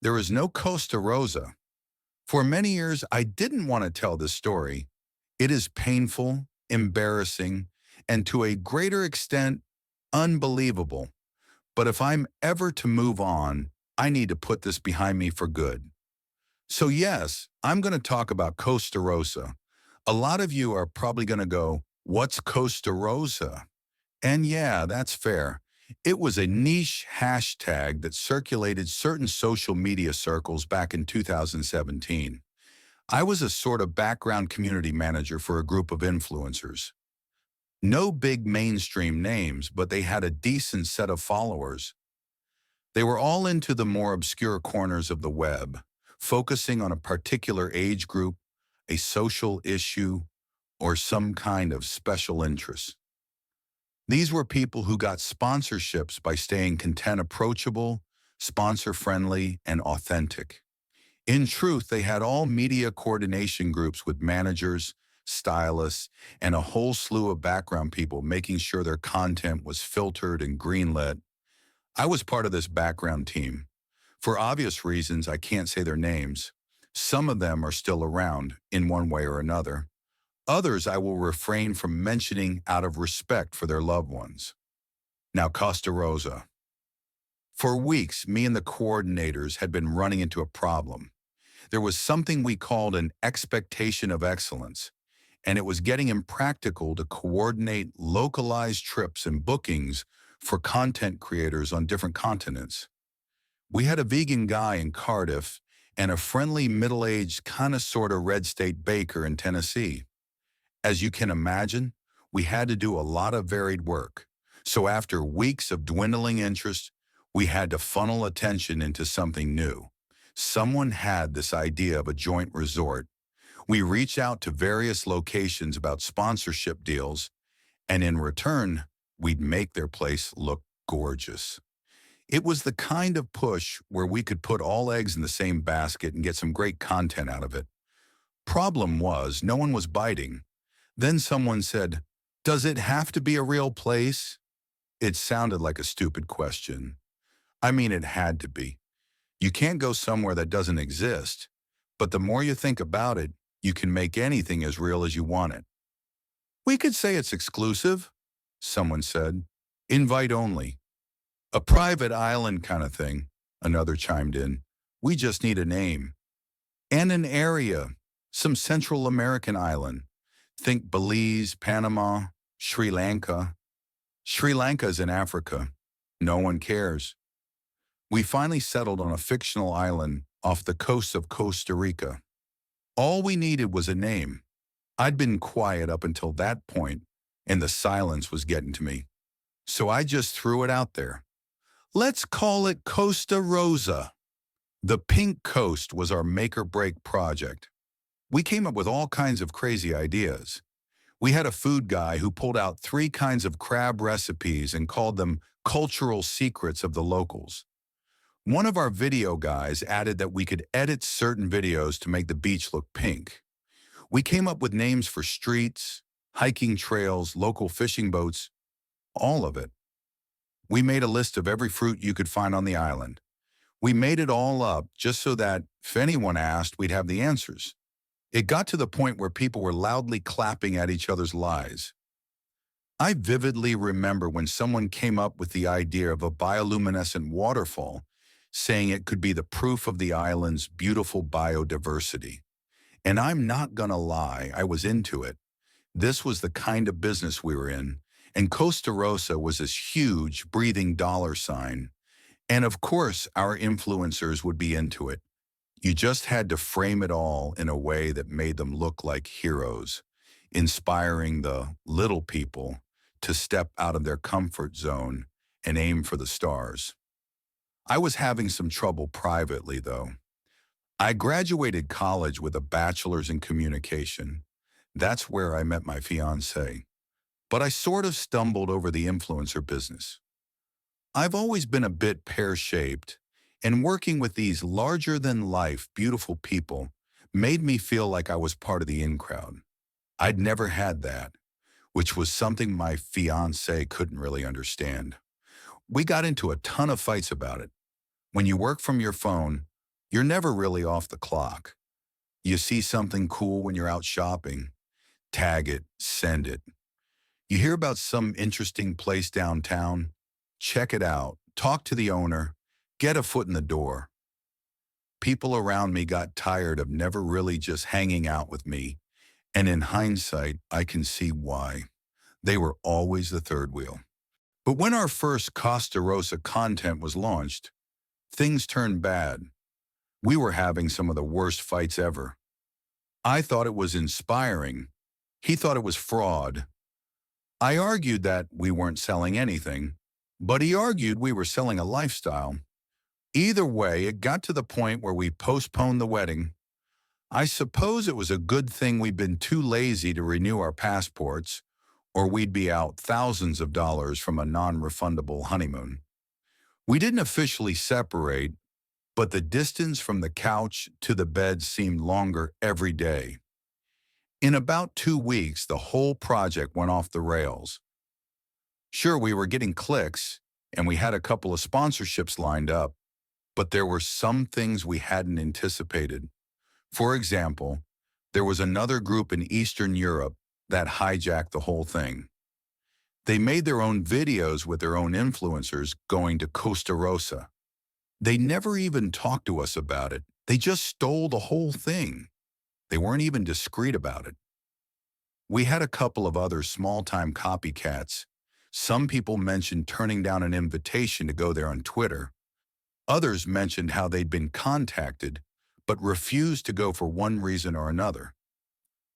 There is no Costa Rosa. For many years, I didn't want to tell this story. It is painful, embarrassing, and to a greater extent, unbelievable. But if I'm ever to move on, I need to put this behind me for good. So yes, I'm going to talk about Costa Rosa. A lot of you are probably going to go, what's Costa Rosa? And yeah, that's fair. It was a niche hashtag that circulated certain social media circles back in 2017. I was a sort of background community manager for a group of influencers. No big mainstream names, but they had a decent set of followers. They were all into the more obscure corners of the web, focusing on a particular age group, a social issue, or some kind of special interest. These were people who got sponsorships by staying content approachable, sponsor-friendly, and authentic. In truth, they had all media coordination groups with managers, stylists, and a whole slew of background people making sure their content was filtered and greenlit. I was part of this background team. For obvious reasons, I can't say their names. Some of them are still around in one way or another. Others I will refrain from mentioning out of respect for their loved ones. Now, Costa Rosa. For weeks, me and the coordinators had been running into a problem. There was something we called an expectation of excellence, and it was getting impractical to coordinate localized trips and bookings for content creators on different continents. We had a vegan guy in Cardiff and a friendly middle-aged kind of sort of red state baker in Tennessee. As you can imagine, we had to do a lot of varied work. So after weeks of dwindling interest, we had to funnel attention into something new. Someone had this idea of a joint resort. We reached out to various locations about sponsorship deals, and in return, we'd make their place look gorgeous. It was the kind of push where we could put all eggs in the same basket and get some great content out of it. Problem was, no one was biting. Then someone said, "Does it have to be a real place?" It sounded like a stupid question. I mean, it had to be. You can't go somewhere that doesn't exist, but the more you think about it, you can make anything as real as you want it. "We could say it's exclusive," someone said. "Invite only. A private island kind of thing," another chimed in. "We just need a name. And an area, some Central American island. Think Belize, Panama, Sri Lanka." Sri Lanka's in Africa. No one cares. We finally settled on a fictional island off the coast of Costa Rica. All we needed was a name. I'd been quiet up until that point, and the silence was getting to me. So I just threw it out there. "Let's call it Costa Rosa." The Pink Coast was our make-or-break project. We came up with all kinds of crazy ideas. We had a food guy who pulled out 3 kinds of crab recipes and called them cultural secrets of the locals. One of our video guys added that we could edit certain videos to make the beach look pink. We came up with names for streets, hiking trails, local fishing boats, all of it. We made a list of every fruit you could find on the island. We made it all up just so that if anyone asked, we'd have the answers. It got to the point where people were loudly clapping at each other's lies. I vividly remember when someone came up with the idea of a bioluminescent waterfall, saying it could be the proof of the island's beautiful biodiversity. And I'm not gonna lie, I was into it. This was the kind of business we were in, and Costa Rosa was this huge, breathing dollar sign. And of course, our influencers would be into it. You just had to frame it all in a way that made them look like heroes, inspiring the little people to step out of their comfort zone and aim for the stars. I was having some trouble privately, though. I graduated college with a bachelor's in communication. That's where I met my fiancée. But I sort of stumbled over the influencer business. I've always been a bit pear-shaped, and working with these larger-than-life, beautiful people made me feel like I was part of the in crowd. I'd never had that, which was something my fiancée couldn't really understand. We got into a ton of fights about it. When you work from your phone, You're never really off the clock. You see something cool when you're out shopping, tag it, send it. You hear about some interesting place downtown, check it out, talk to the owner, get a foot in the door. People around me got tired of never really just hanging out with me, and in hindsight, I can see why. They were always the third wheel. But when our first Costa Rosa content was launched, things turned bad. We were having some of the worst fights ever. I thought it was inspiring. He thought it was fraud. I argued that we weren't selling anything, but he argued we were selling a lifestyle. Either way, it got to the point where we postponed the wedding. I suppose it was a good thing we'd been too lazy to renew our passports, or we'd be out thousands of dollars from a non-refundable honeymoon. We didn't officially separate, but the distance from the couch to the bed seemed longer every day. In about 2 weeks, the whole project went off the rails. Sure, we were getting clicks, and we had a couple of sponsorships lined up, but there were some things we hadn't anticipated. For example, there was another group in Eastern Europe that hijacked the whole thing. They made their own videos with their own influencers going to Costa Rosa. They never even talked to us about it. They just stole the whole thing. They weren't even discreet about it. We had a couple of other small-time copycats. Some people mentioned turning down an invitation to go there on Twitter. Others mentioned how they'd been contacted, but refused to go for one reason or another.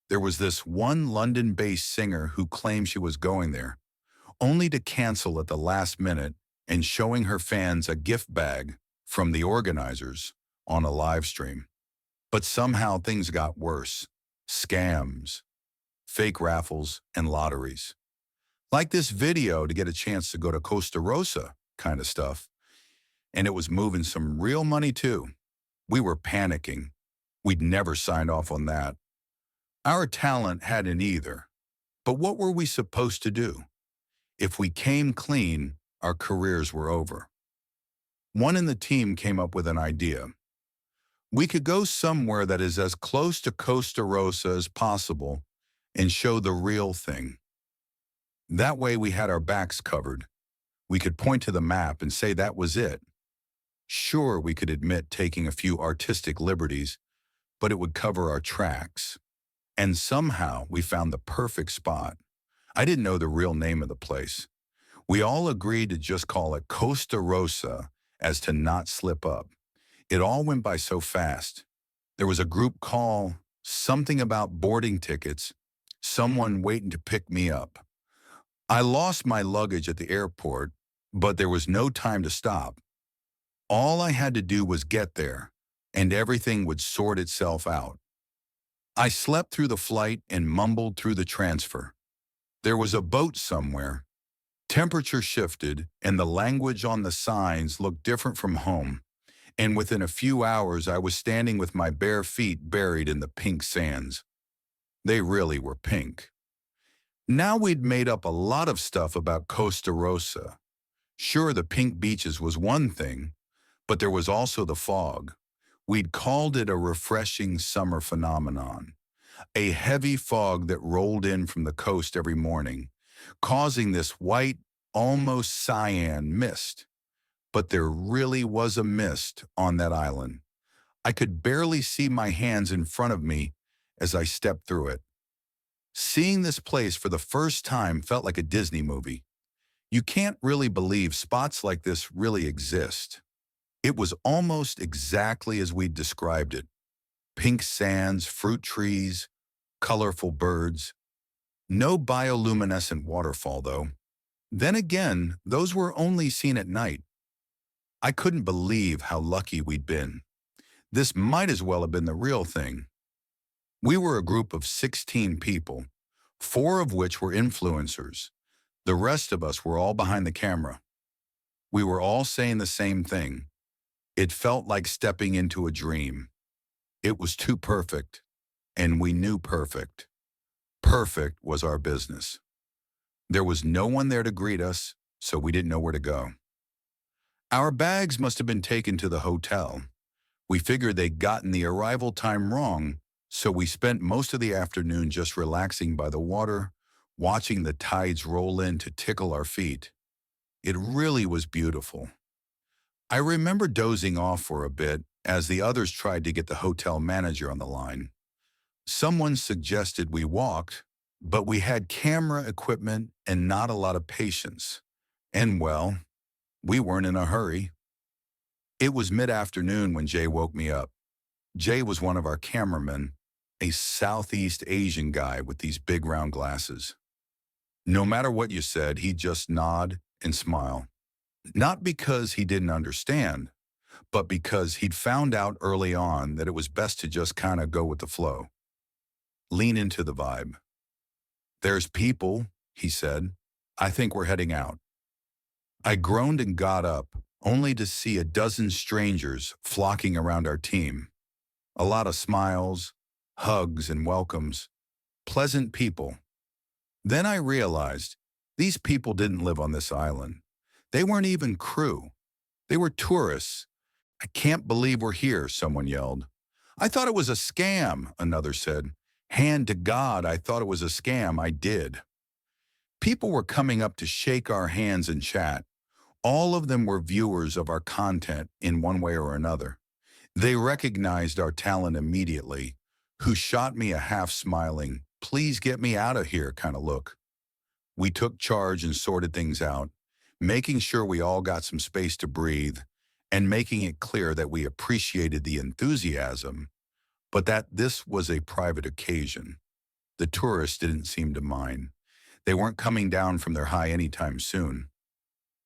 There was this one London-based singer who claimed she was going there, only to cancel at the last minute and showing her fans a gift bag from the organizers on a live stream. But somehow things got worse. Scams, fake raffles, and lotteries. Like this video to get a chance to go to Costa Rosa kind of stuff. And it was moving some real money too. We were panicking. We'd never signed off on that. Our talent hadn't either. But what were we supposed to do? If we came clean, our careers were over. One in the team came up with an idea. We could go somewhere that is as close to Costa Rosa as possible and show the real thing. That way we had our backs covered. We could point to the map and say that was it. Sure, we could admit taking a few artistic liberties, but it would cover our tracks. And somehow we found the perfect spot. I didn't know the real name of the place. We all agreed to just call it Costa Rosa as to not slip up. It all went by so fast. There was a group call, something about boarding tickets, someone waiting to pick me up. I lost my luggage at the airport, but there was no time to stop. All I had to do was get there, and everything would sort itself out. I slept through the flight and mumbled through the transfer. There was a boat somewhere. Temperature shifted, and the language on the signs looked different from home. And within a few hours, I was standing with my bare feet buried in the pink sands. They really were pink. Now we'd made up a lot of stuff about Costa Rosa. Sure, the pink beaches was one thing, but there was also the fog. We'd called it a refreshing summer phenomenon, a heavy fog that rolled in from the coast every morning, causing this white, almost cyan mist. But there really was a mist on that island. I could barely see my hands in front of me as I stepped through it. Seeing this place for the first time felt like a Disney movie. You can't really believe spots like this really exist. It was almost exactly as we'd described it. Pink sands, fruit trees, colorful birds. No bioluminescent waterfall, though. Then again, those were only seen at night. I couldn't believe how lucky we'd been. This might as well have been the real thing. We were a group of 16 people, 4 of which were influencers. The rest of us were all behind the camera. We were all saying the same thing. It felt like stepping into a dream. It was too perfect, and we knew perfect. Perfect was our business. There was no one there to greet us, so we didn't know where to go. Our bags must have been taken to the hotel. We figured they'd gotten the arrival time wrong, so we spent most of the afternoon just relaxing by the water, watching the tides roll in to tickle our feet. It really was beautiful. I remember dozing off for a bit as the others tried to get the hotel manager on the line. Someone suggested we walked, but we had camera equipment and not a lot of patience. And well, we weren't in a hurry. It was mid-afternoon when Jay woke me up. Jay was one of our cameramen, a Southeast Asian guy with these big round glasses. No matter what you said, he'd just nod and smile. Not because he didn't understand, but because he'd found out early on that it was best to just kind of go with the flow. Lean into the vibe. "There's people," he said. "I think we're heading out." I groaned and got up, only to see a dozen strangers flocking around our team. A lot of smiles, hugs, and welcomes. Pleasant people. Then I realized these people didn't live on this island. They weren't even crew. They were tourists. "I can't believe we're here," someone yelled. "I thought it was a scam," another said. "Hand to God, I thought it was a scam, I did." People were coming up to shake our hands and chat. All of them were viewers of our content in one way or another. They recognized our talent immediately, who shot me a half-smiling, "please get me out of here" kind of look. We took charge and sorted things out, making sure we all got some space to breathe and making it clear that we appreciated the enthusiasm, but that this was a private occasion. The tourists didn't seem to mind. They weren't coming down from their high anytime soon.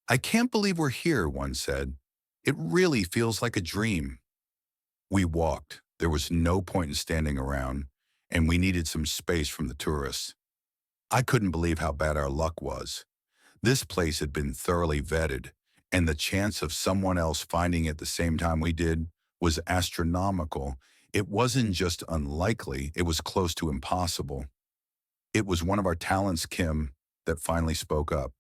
"I can't believe we're here," one said. "It really feels like a dream." We walked. There was no point in standing around, and we needed some space from the tourists. I couldn't believe how bad our luck was. This place had been thoroughly vetted, and the chance of someone else finding it the same time we did was astronomical. It wasn't just unlikely, it was close to impossible. It was one of our talents, Kim, that finally spoke up.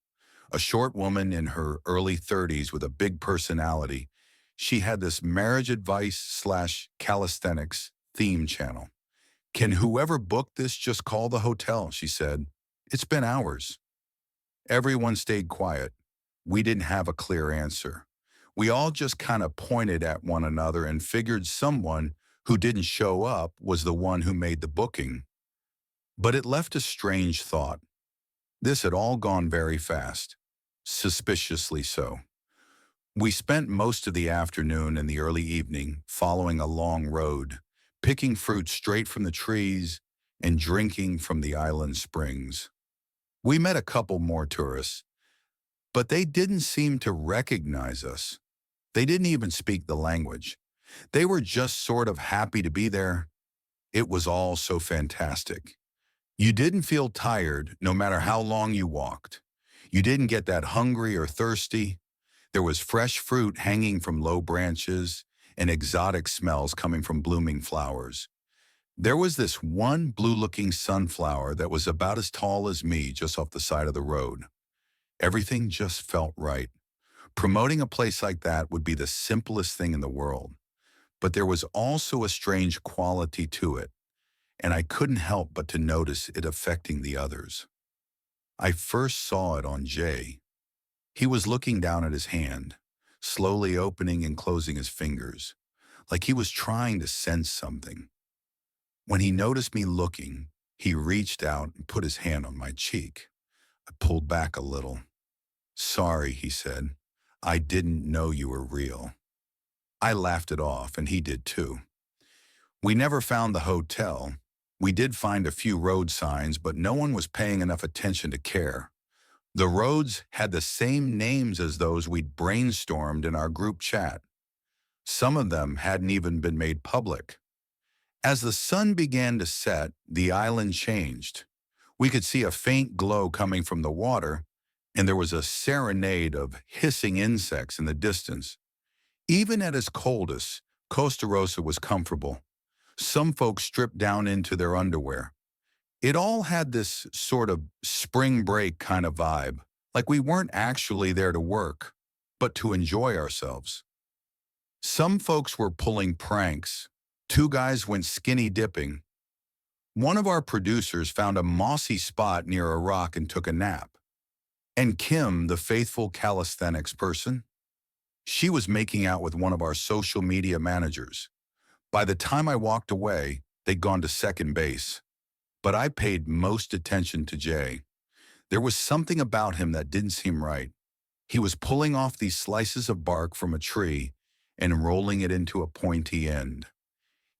A short woman in her early 30s with a big personality. She had this marriage advice/calisthenics theme channel. "Can whoever booked this just call the hotel?" she said. "It's been hours." Everyone stayed quiet. We didn't have a clear answer. We all just kind of pointed at one another and figured someone who didn't show up was the one who made the booking. But it left a strange thought. This had all gone very fast, suspiciously so. We spent most of the afternoon and the early evening following a long road, picking fruit straight from the trees and drinking from the island springs. We met a couple more tourists, but they didn't seem to recognize us. They didn't even speak the language. They were just sort of happy to be there. It was all so fantastic. You didn't feel tired no matter how long you walked. You didn't get that hungry or thirsty. There was fresh fruit hanging from low branches and exotic smells coming from blooming flowers. There was this one blue-looking sunflower that was about as tall as me just off the side of the road. Everything just felt right. Promoting a place like that would be the simplest thing in the world. But there was also a strange quality to it, and I couldn't help but to notice it affecting the others. I first saw it on Jay. He was looking down at his hand, slowly opening and closing his fingers, like he was trying to sense something. When he noticed me looking, he reached out and put his hand on my cheek. I pulled back a little. "Sorry," he said. "I didn't know you were real." I laughed it off, and he did too. We never found the hotel. We did find a few road signs, but no one was paying enough attention to care. The roads had the same names as those we'd brainstormed in our group chat. Some of them hadn't even been made public. As the sun began to set, the island changed. We could see a faint glow coming from the water, and there was a serenade of hissing insects in the distance. Even at its coldest, Costa Rosa was comfortable. Some folks stripped down into their underwear. It all had this sort of spring break kind of vibe, like we weren't actually there to work, but to enjoy ourselves. Some folks were pulling pranks. Two guys went skinny dipping. One of our producers found a mossy spot near a rock and took a nap. And Kim, the faithful calisthenics person, she was making out with one of our social media managers. By the time I walked away, they'd gone to second base. But I paid most attention to Jay. There was something about him that didn't seem right. He was pulling off these slices of bark from a tree and rolling it into a pointy end.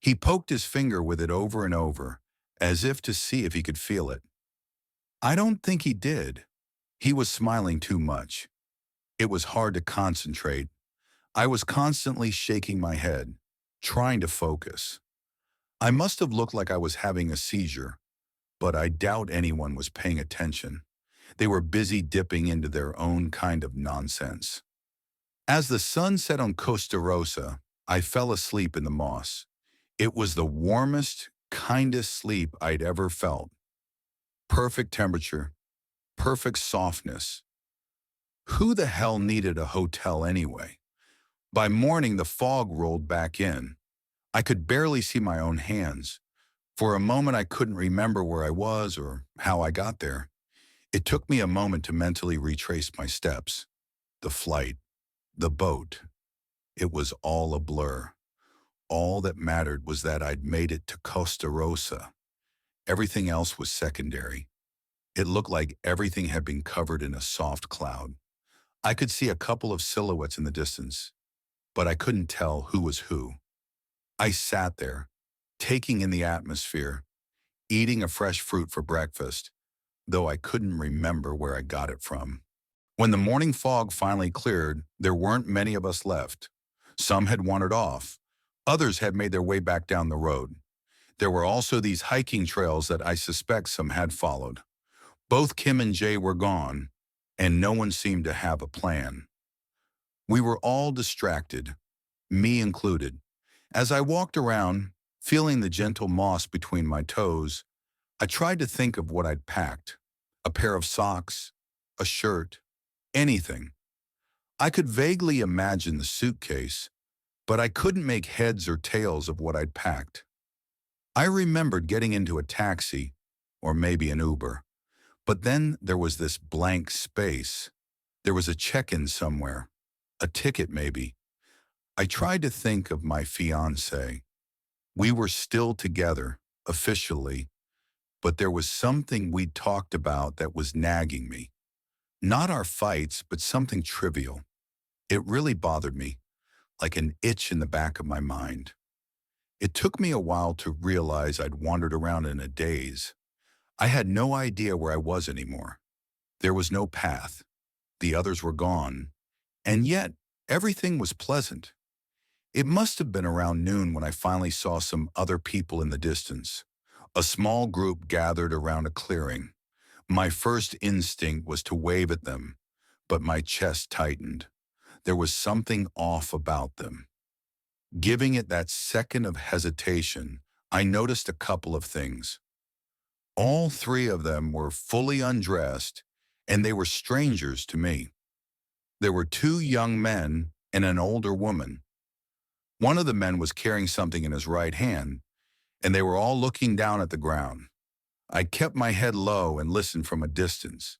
He poked his finger with it over and over, as if to see if he could feel it. I don't think he did. He was smiling too much. It was hard to concentrate. I was constantly shaking my head, trying to focus. I must have looked like I was having a seizure, but I doubt anyone was paying attention. They were busy dipping into their own kind of nonsense. As the sun set on Costa Rosa, I fell asleep in the moss. It was the warmest, kindest sleep I'd ever felt. Perfect temperature, perfect softness. Who the hell needed a hotel anyway? By morning, the fog rolled back in. I could barely see my own hands. For a moment, I couldn't remember where I was or how I got there. It took me a moment to mentally retrace my steps. The flight, the boat. It was all a blur. All that mattered was that I'd made it to Costa Rosa. Everything else was secondary. It looked like everything had been covered in a soft cloud. I could see a couple of silhouettes in the distance, but I couldn't tell who was who. I sat there, taking in the atmosphere, eating a fresh fruit for breakfast, though I couldn't remember where I got it from. When the morning fog finally cleared, there weren't many of us left. Some had wandered off. Others had made their way back down the road. There were also these hiking trails that I suspect some had followed. Both Kim and Jay were gone, and no one seemed to have a plan. We were all distracted, me included. As I walked around, feeling the gentle moss between my toes, I tried to think of what I'd packed. A pair of socks, a shirt, anything. I could vaguely imagine the suitcase, but I couldn't make heads or tails of what I'd packed. I remembered getting into a taxi, or maybe an Uber. But then there was this blank space. There was a check-in somewhere, a ticket maybe. I tried to think of my fiancé. We were still together, officially, but there was something we'd talked about that was nagging me. Not our fights, but something trivial. It really bothered me, like an itch in the back of my mind. It took me a while to realize I'd wandered around in a daze. I had no idea where I was anymore. There was no path. The others were gone. And yet, everything was pleasant. It must have been around noon when I finally saw some other people in the distance. A small group gathered around a clearing. My first instinct was to wave at them, but my chest tightened. There was something off about them. Giving it that second of hesitation, I noticed a couple of things. All three of them were fully undressed, and they were strangers to me. There were two young men and an older woman. One of the men was carrying something in his right hand, and they were all looking down at the ground. I kept my head low and listened from a distance.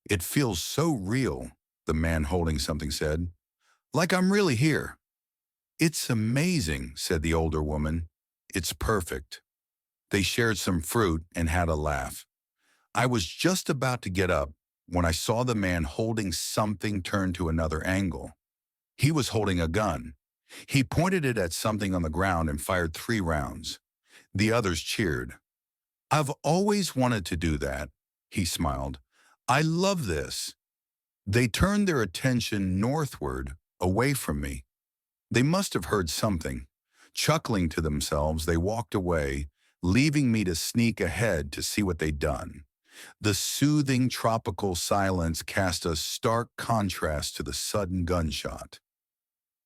"It feels so real," the man holding something said. "Like I'm really here." "It's amazing," said the older woman. "It's perfect." They shared some fruit and had a laugh. I was just about to get up when I saw the man holding something turn to another angle. He was holding a gun. He pointed it at something on the ground and fired 3 rounds. The others cheered. "I've always wanted to do that," he smiled. "I love this." They turned their attention northward, away from me. They must have heard something. Chuckling to themselves, they walked away, leaving me to sneak ahead to see what they'd done. The soothing tropical silence cast a stark contrast to the sudden gunshot.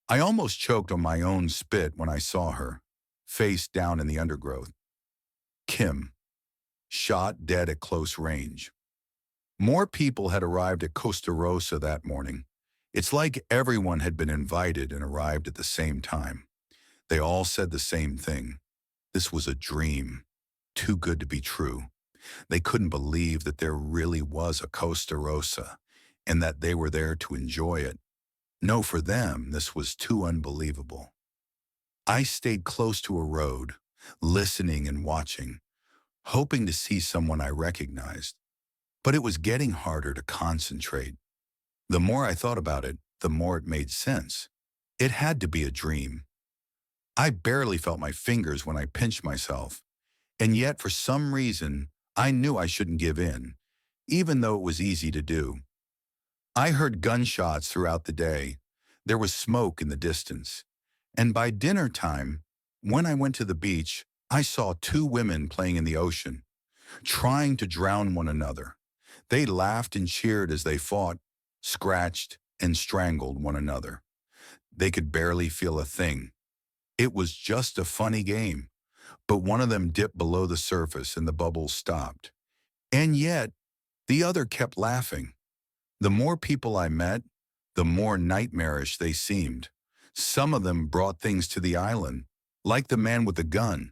I almost choked on my own spit when I saw her, face down in the undergrowth. Kim, shot dead at close range. More people had arrived at Costa Rosa that morning. It's like everyone had been invited and arrived at the same time. They all said the same thing. This was a dream, too good to be true. They couldn't believe that there really was a Costa Rosa and that they were there to enjoy it. No, for them, this was too unbelievable. I stayed close to a road, listening and watching, hoping to see someone I recognized. But it was getting harder to concentrate. The more I thought about it, the more it made sense. It had to be a dream. I barely felt my fingers when I pinched myself, and yet for some reason, I knew I shouldn't give in, even though it was easy to do. I heard gunshots throughout the day. There was smoke in the distance. And by dinner time, when I went to the beach, I saw two women playing in the ocean, trying to drown one another. They laughed and cheered as they fought, scratched, and strangled one another. They could barely feel a thing. It was just a funny game, but one of them dipped below the surface and the bubbles stopped. And yet, the other kept laughing. The more people I met, the more nightmarish they seemed. Some of them brought things to the island, like the man with the gun.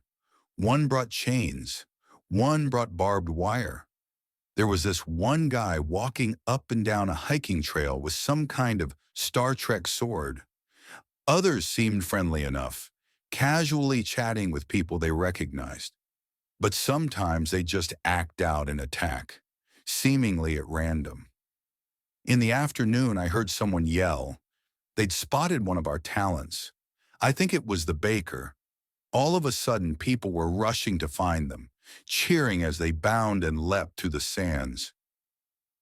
One brought chains. One brought barbed wire. There was this one guy walking up and down a hiking trail with some kind of Star Trek sword. Others seemed friendly enough, casually chatting with people they recognized. But sometimes they just act out and attack, seemingly at random. In the afternoon, I heard someone yell. They'd spotted one of our talents. I think it was the baker. All of a sudden, people were rushing to find them, cheering as they bound and leapt through the sands.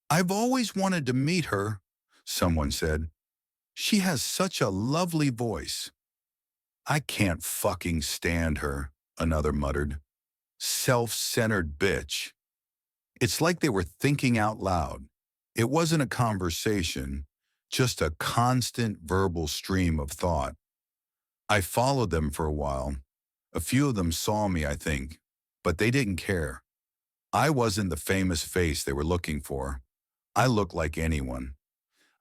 "I've always wanted to meet her," someone said. "She has such a lovely voice." "I can't fucking stand her," another muttered. "Self-centered bitch." It's like they were thinking out loud. It wasn't a conversation, just a constant verbal stream of thought. I followed them for a while. A few of them saw me, I think, but they didn't care. I wasn't the famous face they were looking for. I looked like anyone.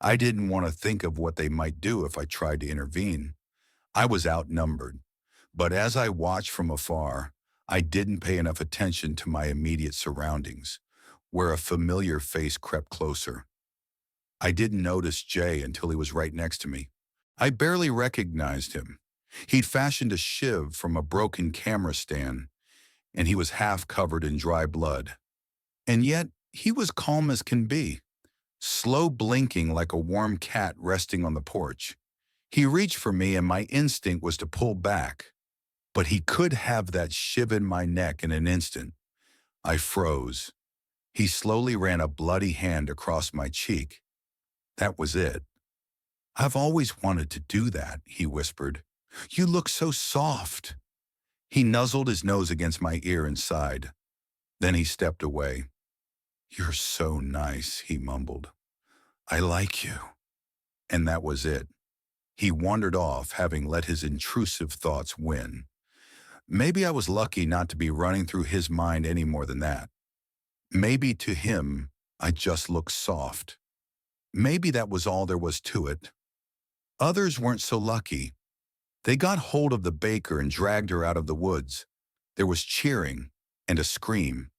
I didn't want to think of what they might do if I tried to intervene. I was outnumbered. But as I watched from afar, I didn't pay enough attention to my immediate surroundings, where a familiar face crept closer. I didn't notice Jay until he was right next to me. I barely recognized him. He'd fashioned a shiv from a broken camera stand, and he was half covered in dry blood. And yet, he was calm as can be, slow blinking like a warm cat resting on the porch. He reached for me and my instinct was to pull back, but he could have that shiv in my neck in an instant. I froze. He slowly ran a bloody hand across my cheek. That was it. "I've always wanted to do that," he whispered. "You look so soft." He nuzzled his nose against my ear and sighed. Then he stepped away. "You're so nice," he mumbled. "I like you." And that was it. He wandered off, having let his intrusive thoughts win. Maybe I was lucky not to be running through his mind any more than that. Maybe to him, I just looked soft. Maybe that was all there was to it. Others weren't so lucky. They got hold of the baker and dragged her out of the woods. There was cheering and a scream.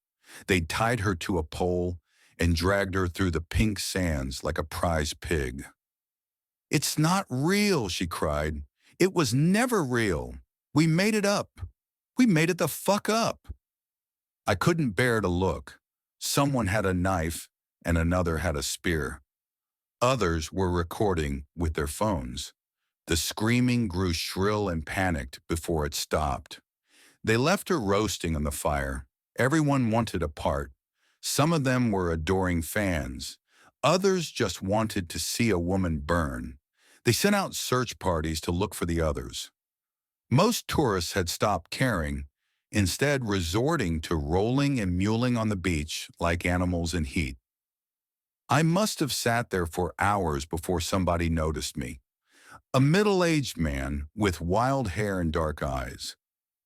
They'd tied her to a pole and dragged her through the pink sands like a prize pig. "It's not real," she cried. "It was never real. We made it up. We made it the fuck up." I couldn't bear to look. Someone had a knife and another had a spear. Others were recording with their phones. The screaming grew shrill and panicked before it stopped. They left her roasting on the fire. Everyone wanted a part. Some of them were adoring fans. Others just wanted to see a woman burn. They sent out search parties to look for the others. Most tourists had stopped caring, instead resorting to rolling and muling on the beach like animals in heat. I must have sat there for hours before somebody noticed me. A middle-aged man with wild hair and dark eyes.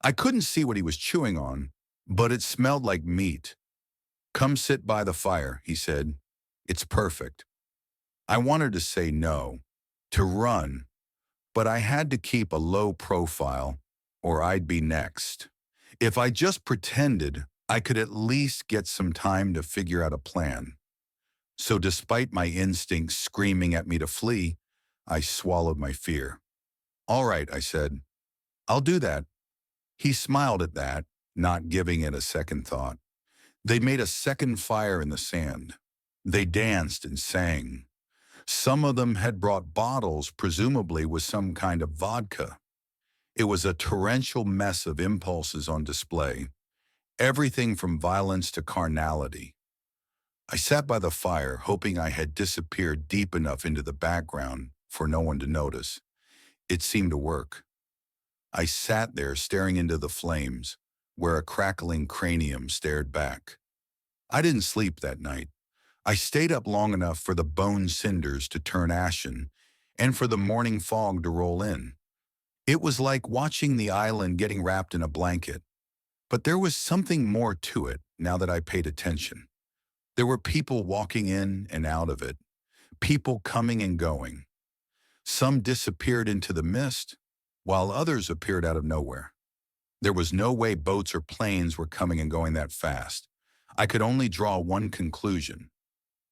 I couldn't see what he was chewing on, but it smelled like meat. "Come sit by the fire," he said. "It's perfect." I wanted to say no, to run, but I had to keep a low profile or I'd be next. If I just pretended, I could at least get some time to figure out a plan. So despite my instincts screaming at me to flee, I swallowed my fear. All right, I said, I'll do that. He smiled at that, not giving it a second thought. They made a second fire in the sand. They danced and sang. Some of them had brought bottles, presumably with some kind of vodka. It was a torrential mess of impulses on display, everything from violence to carnality. I sat by the fire, hoping I had disappeared deep enough into the background for no one to notice. It seemed to work. I sat there staring into the flames, where a crackling cranium stared back. I didn't sleep that night. I stayed up long enough for the bone cinders to turn ashen and for the morning fog to roll in. It was like watching the island getting wrapped in a blanket. But there was something more to it now that I paid attention. There were people walking in and out of it, people coming and going. Some disappeared into the mist, while others appeared out of nowhere. There was no way boats or planes were coming and going that fast. I could only draw one conclusion.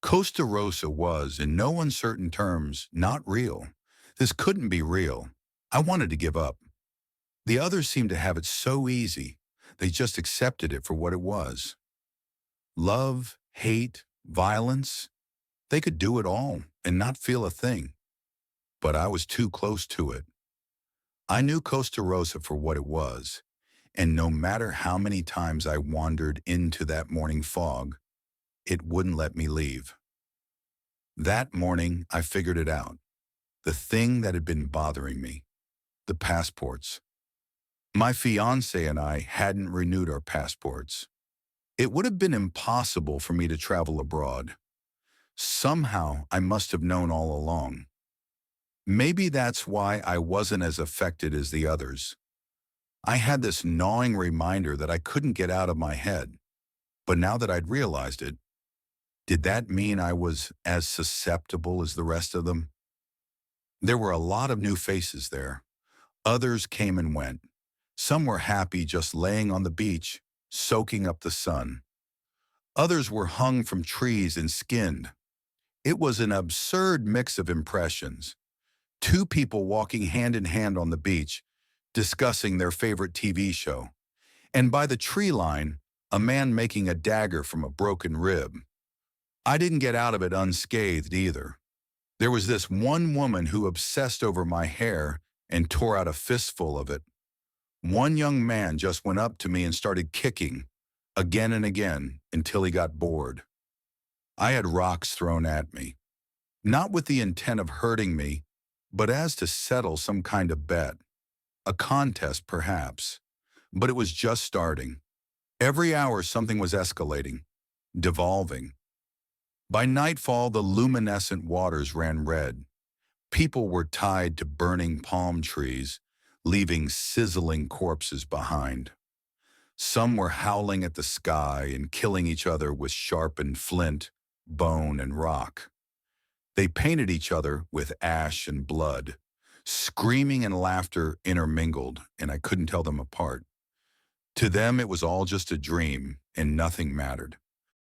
Costa Rosa was, in no uncertain terms, not real. This couldn't be real. I wanted to give up. The others seemed to have it so easy. They just accepted it for what it was. Love, hate, violence. They could do it all and not feel a thing. But I was too close to it. I knew Costa Rosa for what it was, and no matter how many times I wandered into that morning fog, it wouldn't let me leave. That morning, I figured it out. The thing that had been bothering me. The passports. My fiancé and I hadn't renewed our passports. It would have been impossible for me to travel abroad. Somehow, I must have known all along. Maybe that's why I wasn't as affected as the others. I had this gnawing reminder that I couldn't get out of my head. But now that I'd realized it, did that mean I was as susceptible as the rest of them? There were a lot of new faces there. Others came and went. Some were happy just laying on the beach, soaking up the sun. Others were hung from trees and skinned. It was an absurd mix of impressions. Two people walking hand in hand on the beach, discussing their favorite TV show. And by the tree line, a man making a dagger from a broken rib. I didn't get out of it unscathed either. There was this one woman who obsessed over my hair and tore out a fistful of it. One young man just went up to me and started kicking, again and again, until he got bored. I had rocks thrown at me, not with the intent of hurting me, but as to settle some kind of bet. A contest, perhaps. But it was just starting. Every hour something was escalating, devolving. By nightfall, the luminescent waters ran red. People were tied to burning palm trees, leaving sizzling corpses behind. Some were howling at the sky and killing each other with sharpened flint, bone, and rock. They painted each other with ash and blood. Screaming and laughter intermingled, and I couldn't tell them apart. To them, it was all just a dream, and nothing mattered.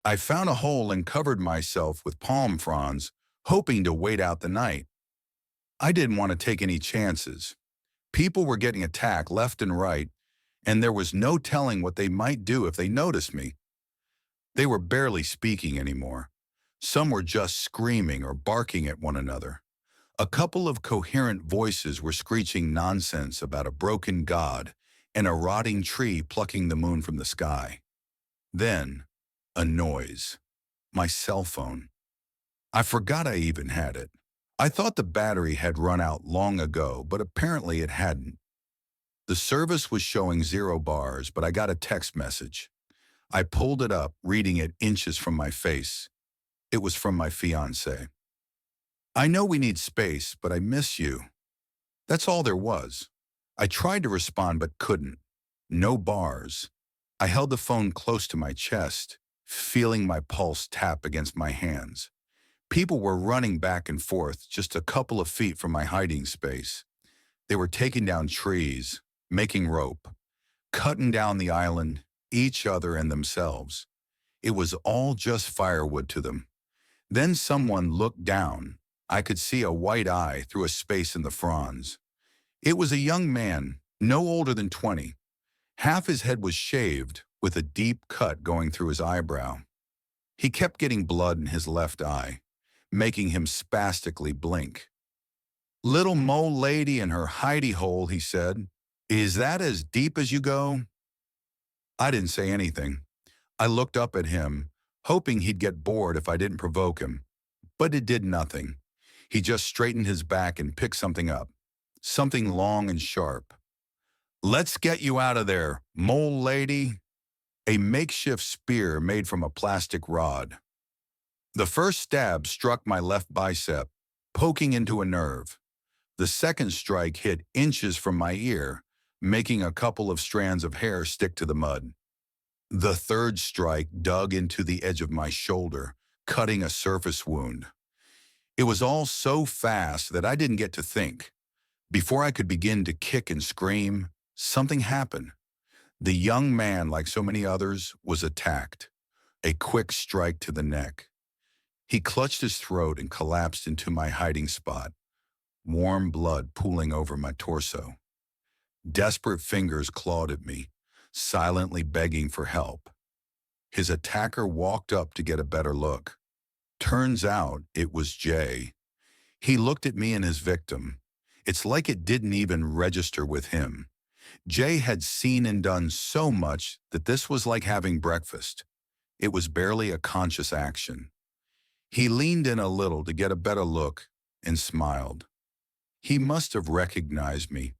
I found a hole and covered myself with palm fronds, hoping to wait out the night. I didn't want to take any chances. People were getting attacked left and right, and there was no telling what they might do if they noticed me. They were barely speaking anymore. Some were just screaming or barking at one another. A couple of coherent voices were screeching nonsense about a broken god and a rotting tree plucking the moon from the sky. Then, a noise. My cell phone. I forgot I even had it. I thought the battery had run out long ago, but apparently it hadn't. The service was showing 0 bars, but I got a text message. I pulled it up, reading it inches from my face. It was from my fiancé. I know we need space, but I miss you. That's all there was. I tried to respond but couldn't. No bars. I held the phone close to my chest, feeling my pulse tap against my hands. People were running back and forth just a couple of feet from my hiding space. They were taking down trees, making rope, cutting down the island, each other and themselves. It was all just firewood to them. Then someone looked down. I could see a white eye through a space in the fronds. It was a young man, no older than 20. Half his head was shaved, with a deep cut going through his eyebrow. He kept getting blood in his left eye, making him spastically blink. "Little mole lady and her hidey hole," he said. "Is that as deep as you go?" I didn't say anything. I looked up at him, hoping he'd get bored if I didn't provoke him. But it did nothing. He just straightened his back and picked something up. Something long and sharp. "Let's get you out of there, mole lady." A makeshift spear made from a plastic rod. The first stab struck my left bicep, poking into a nerve. The second strike hit inches from my ear, making a couple of strands of hair stick to the mud. The third strike dug into the edge of my shoulder, cutting a surface wound. It was all so fast that I didn't get to think. Before I could begin to kick and scream, something happened. The young man, like so many others, was attacked. A quick strike to the neck. He clutched his throat and collapsed into my hiding spot, warm blood pooling over my torso. Desperate fingers clawed at me, silently begging for help. His attacker walked up to get a better look. Turns out it was Jay. He looked at me and his victim. It's like it didn't even register with him. Jay had seen and done so much that this was like having breakfast. It was barely a conscious action. He leaned in a little to get a better look and smiled. He must have recognized me.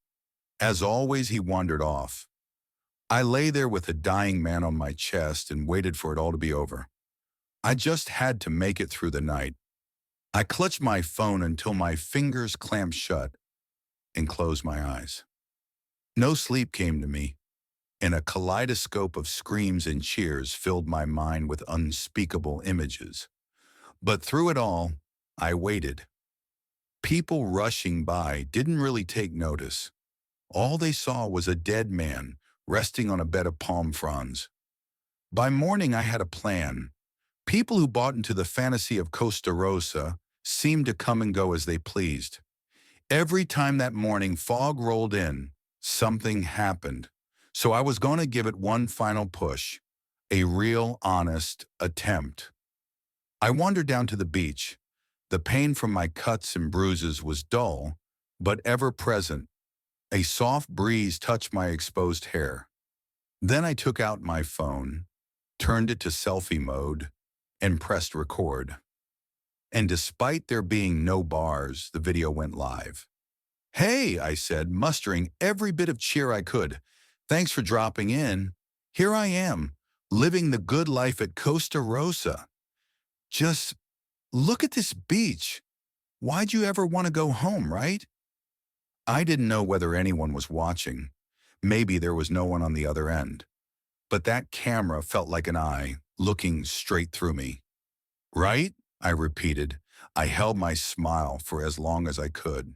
As always, he wandered off. I lay there with a dying man on my chest and waited for it all to be over. I just had to make it through the night. I clutched my phone until my fingers clamped shut and closed my eyes. No sleep came to me, and a kaleidoscope of screams and cheers filled my mind with unspeakable images. But through it all, I waited. People rushing by didn't really take notice. All they saw was a dead man resting on a bed of palm fronds. By morning, I had a plan. People who bought into the fantasy of Costa Rosa seemed to come and go as they pleased. Every time that morning fog rolled in, something happened. So I was going to give it one final push, a real, honest attempt. I wandered down to the beach. The pain from my cuts and bruises was dull, but ever present. A soft breeze touched my exposed hair. Then I took out my phone, turned it to selfie mode, and pressed record. And despite there being no bars, the video went live. "Hey," I said, mustering every bit of cheer I could. "Thanks for dropping in. Here I am, living the good life at Costa Rosa. Just look at this beach. Why'd you ever want to go home, right?" I didn't know whether anyone was watching. Maybe there was no one on the other end. But that camera felt like an eye, looking straight through me. "Right?" I repeated. I held my smile for as long as I could.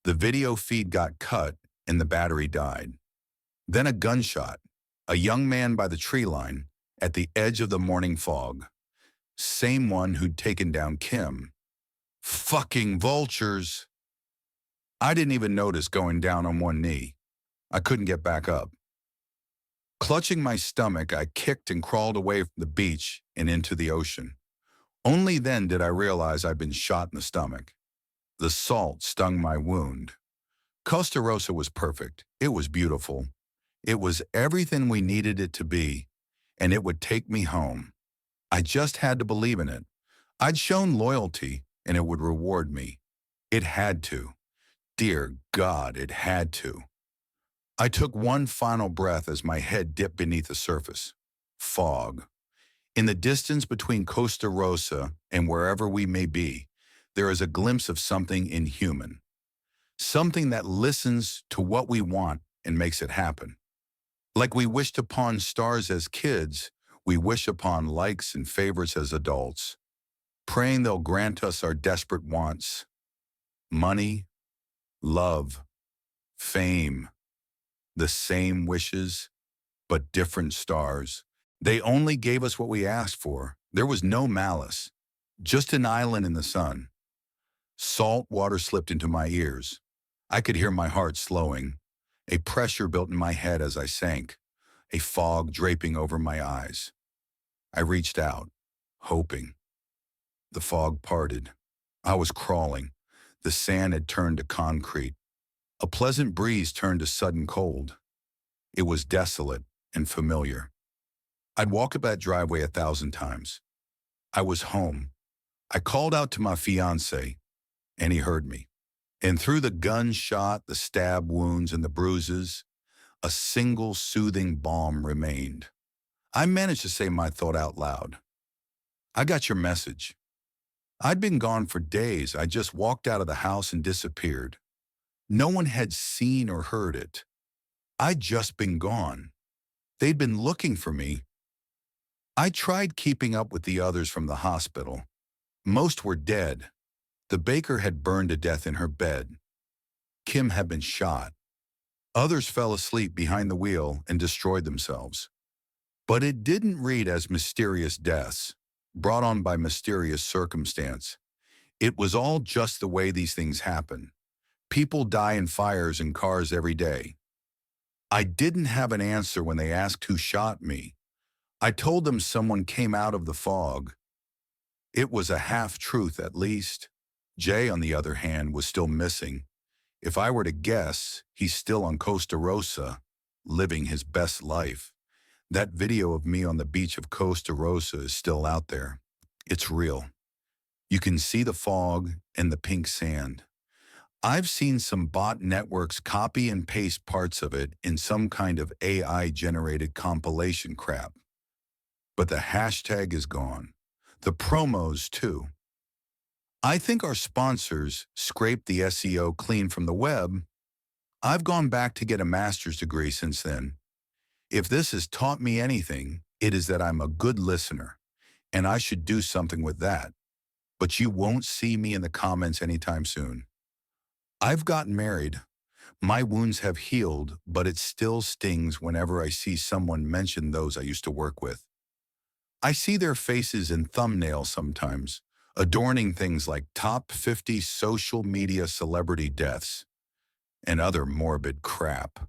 The video feed got cut and the battery died. Then a gunshot. A young man by the tree line, at the edge of the morning fog. Same one who'd taken down Kim. Fucking vultures! I didn't even notice going down on one knee. I couldn't get back up. Clutching my stomach, I kicked and crawled away from the beach and into the ocean. Only then did I realize I'd been shot in the stomach. The salt stung my wound. Costa Rosa was perfect. It was beautiful. It was everything we needed it to be, and it would take me home. I just had to believe in it. I'd shown loyalty, and it would reward me. It had to. Dear God, it had to. I took one final breath as my head dipped beneath the surface. Fog. In the distance between Costa Rosa and wherever we may be, there is a glimpse of something inhuman. Something that listens to what we want and makes it happen. Like we wished upon stars as kids, we wish upon likes and favorites as adults. praying they'll grant us our desperate wants: money, love, fame, the same wishes, but different stars. They only gave us what we asked for. There was no malice, just an island in the sun. Salt water slipped into my ears. I could hear my heart slowing. A pressure built in my head as I sank, a fog draping over my eyes. I reached out, hoping. The fog parted. I was crawling. The sand had turned to concrete. A pleasant breeze turned to sudden cold. It was desolate and familiar. I'd walk up that driveway 1,000 times. I was home. I called out to my fiancé, and he heard me. And through the gunshot, the stab wounds, and the bruises, a single soothing balm remained. I managed to say my thought out loud. I got your message. I'd been gone for days. I just walked out of the house and disappeared. No one had seen or heard it. I'd just been gone. They'd been looking for me. I tried keeping up with the others from the hospital. Most were dead. The baker had burned to death in her bed. Kim had been shot. Others fell asleep behind the wheel and destroyed themselves. But it didn't read as mysterious deaths, brought on by mysterious circumstance. It was all just the way these things happen. People die in fires and cars every day. I didn't have an answer when they asked who shot me. I told them someone came out of the fog. It was a half-truth at least. Jay, on the other hand, was still missing. If I were to guess, he's still on Costa Rosa, living his best life. That video of me on the beach of Costa Rosa is still out there. It's real. You can see the fog and the pink sand. I've seen some bot networks copy and paste parts of it in some kind of AI-generated compilation crap. But the hashtag is gone. The promos, too. I think our sponsors scraped the SEO clean from the web. I've gone back to get a master's degree since then. If this has taught me anything, it is that I'm a good listener, and I should do something with that. But you won't see me in the comments anytime soon. I've gotten married. My wounds have healed, but it still stings whenever I see someone mention those I used to work with. I see their faces in thumbnails sometimes, adorning things like top 50 social media celebrity deaths and other morbid crap.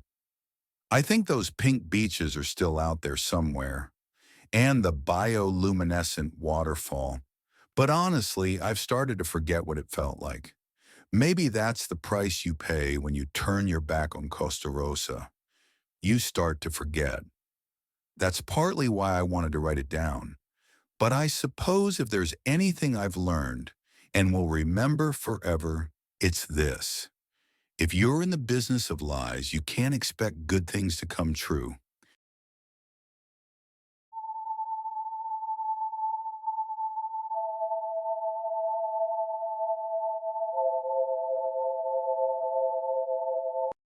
I think those pink beaches are still out there somewhere, and the bioluminescent waterfall. But honestly, I've started to forget what it felt like. Maybe that's the price you pay when you turn your back on Costa Rosa. You start to forget. That's partly why I wanted to write it down. But I suppose if there's anything I've learned and will remember forever, it's this. If you're in the business of lies, you can't expect good things to come true.